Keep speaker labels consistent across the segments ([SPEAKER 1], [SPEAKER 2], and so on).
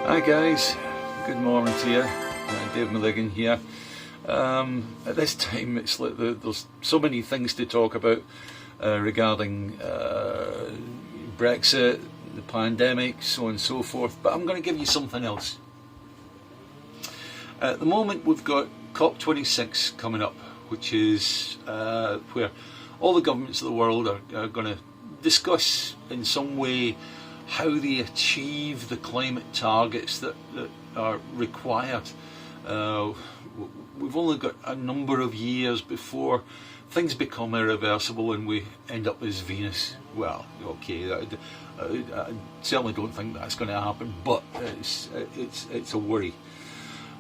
[SPEAKER 1] Hi guys, good morning to you. Dave Milligan here. At this time it's like there's so many things to talk about regarding Brexit, the pandemic, so on and so forth, but I'm going to give you something else. At the moment we've got COP26 coming up, which is where all the governments of the world are going to discuss in some way how they achieve the climate targets that are required. We've only got a number of years before things become irreversible and we end up as Venus. Well, okay, I certainly don't think that's going to happen, but it's a worry.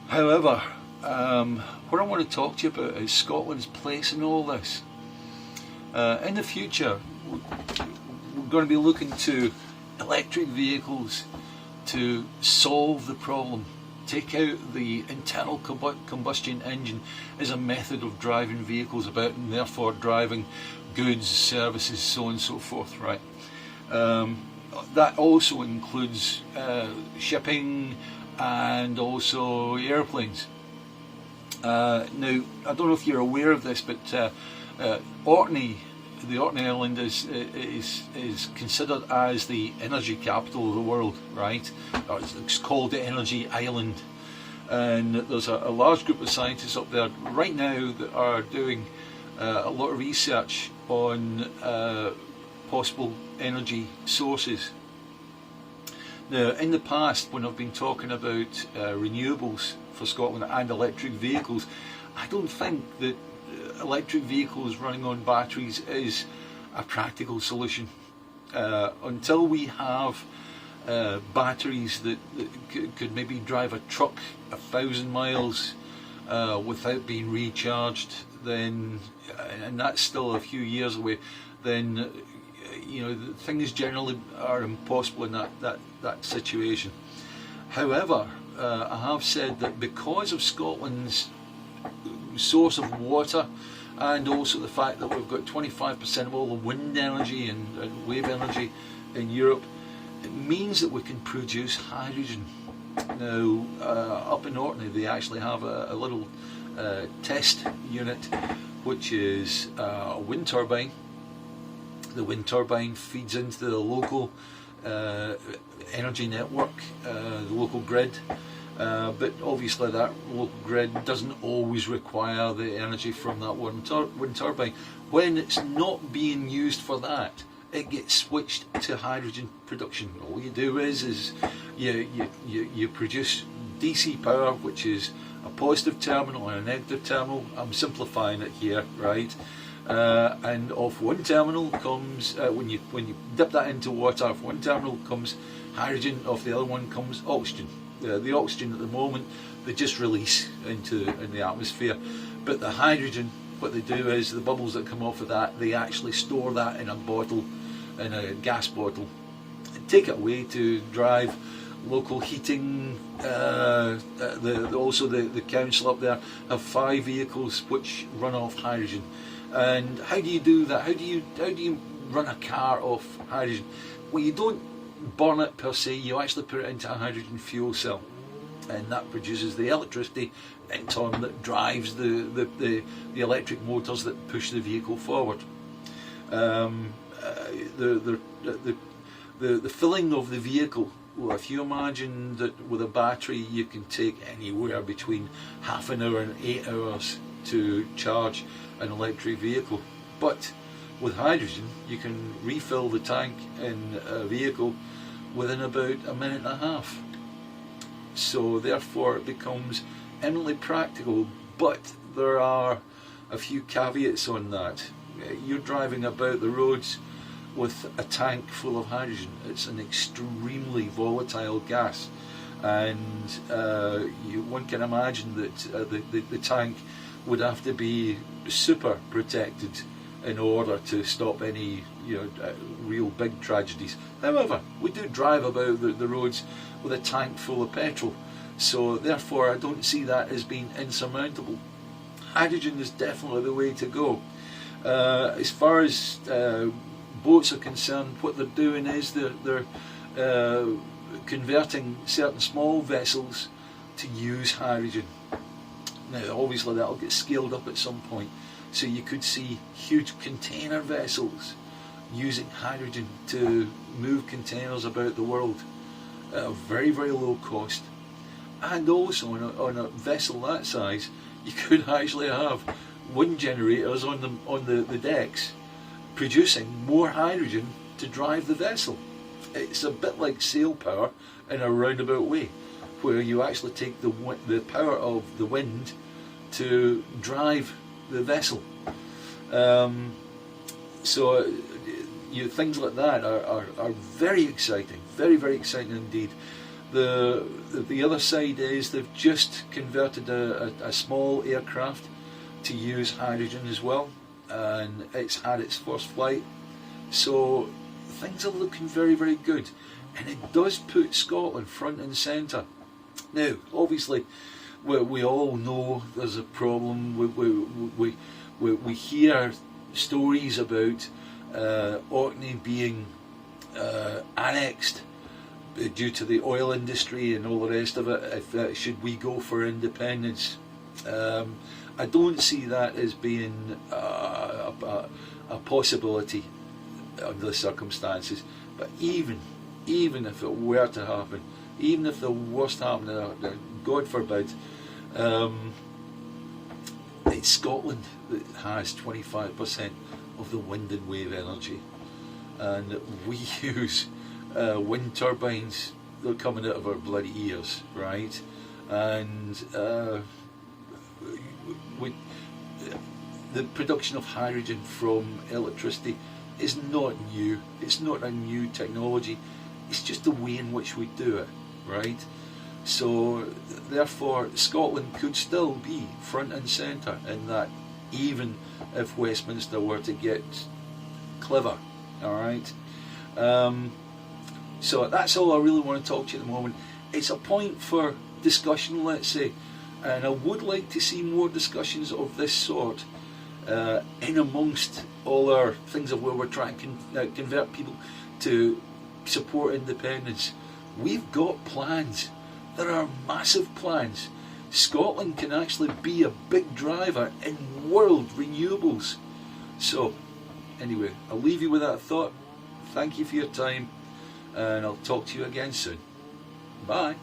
[SPEAKER 1] However, what I want to talk to you about is Scotland's place in all this. In the future, we're going to be looking to electric vehicles to solve the problem. Take out the internal combustion engine as a method of driving vehicles about, and therefore driving goods, services, so on and so forth, right? That also includes shipping and also airplanes. Now, I don't know if you're aware of this, but Orkney, the Orkney Island is considered as the energy capital of the world, right? It's called the Energy Island, and there's a large group of scientists up there right now that are doing a lot of research on possible energy sources. Now, in the past, when I've been talking about renewables for Scotland and electric vehicles, I don't think that electric vehicles running on batteries is a practical solution. Until we have batteries that could maybe drive a truck 1,000 miles without being recharged, then, and that's still a few years away, then things generally are impossible in that situation. However, I have said that because of Scotland's source of water, and also the fact that we've got 25% of all the wind energy and wave energy in Europe, it means that we can produce hydrogen. Now, up in Orkney they actually have a little test unit, which is a wind turbine. The wind turbine feeds into the local energy network, the local grid. But obviously that local grid doesn't always require the energy from that wind turbine. When it's not being used for that, it gets switched to hydrogen production. All you do is you produce DC power, which is a positive terminal and a negative terminal. I'm simplifying it here, right? And off one terminal comes, when you dip that into water, off one terminal comes hydrogen, off the other one comes oxygen. The oxygen at the moment they just release in the atmosphere, but the hydrogen, what they do is the bubbles that come off of that, they actually store that in a bottle, in a gas bottle, and take it away to drive local heating. Also the council up there have 5 vehicles which run off hydrogen. And how do you do that? How do you run a car off hydrogen? Well, you don't burn it per se, you actually put it into a hydrogen fuel cell, and that produces the electricity in turn that drives the electric motors that push the vehicle forward. The filling of the vehicle, well, if you imagine that with a battery you can take anywhere between half an hour and 8 hours to charge an electric vehicle, but with hydrogen you can refill the tank in a vehicle within about a minute and a half. So therefore it becomes eminently practical, but there are a few caveats on that. You're driving about the roads with a tank full of hydrogen. It's an extremely volatile gas, and one can imagine that the tank would have to be super protected in order to stop any real big tragedies. However, we do drive about the roads with a tank full of petrol, so therefore I don't see that as being insurmountable. Hydrogen is definitely the way to go. As far as boats are concerned, what they're doing is they're converting certain small vessels to use hydrogen. Now obviously that'll get scaled up at some point, so you could see huge container vessels using hydrogen to move containers about the world at a very, very low cost. And also on a vessel that size, you could actually have wind generators on the decks producing more hydrogen to drive the vessel. It's a bit like sail power in a roundabout way, where you actually take the power of the wind to drive the vessel. So things like that are very exciting, very, very exciting indeed. The other side is they've just converted a small aircraft to use hydrogen as well, and it's had its first flight. So things are looking very, very good, and it does put Scotland front and centre. Now, obviously, we all know there's a problem. We hear stories about Orkney being annexed due to the oil industry and all the rest of it. Should we go for independence? I don't see that as being a possibility under the circumstances. But even if it were to happen, even if the worst happened, God forbid, it's Scotland that has 25% of the wind and wave energy, and we use wind turbines. They're coming out of our bloody ears, right? And the production of hydrogen from electricity is not new. It's not a new technology. It's just the way in which we do it, right? So therefore Scotland could still be front and centre in that, even if Westminster were to get clever. Alright, so that's all I really want to talk to you at the moment. It's a point for discussion, let's say, and I would like to see more discussions of this sort in amongst all our things of where we're trying to convert people to support independence. We've got plans. There are massive plans. Scotland can actually be a big driver in world renewables. So anyway, I'll leave you with that thought. Thank you for your time, and I'll talk to you again soon. Bye.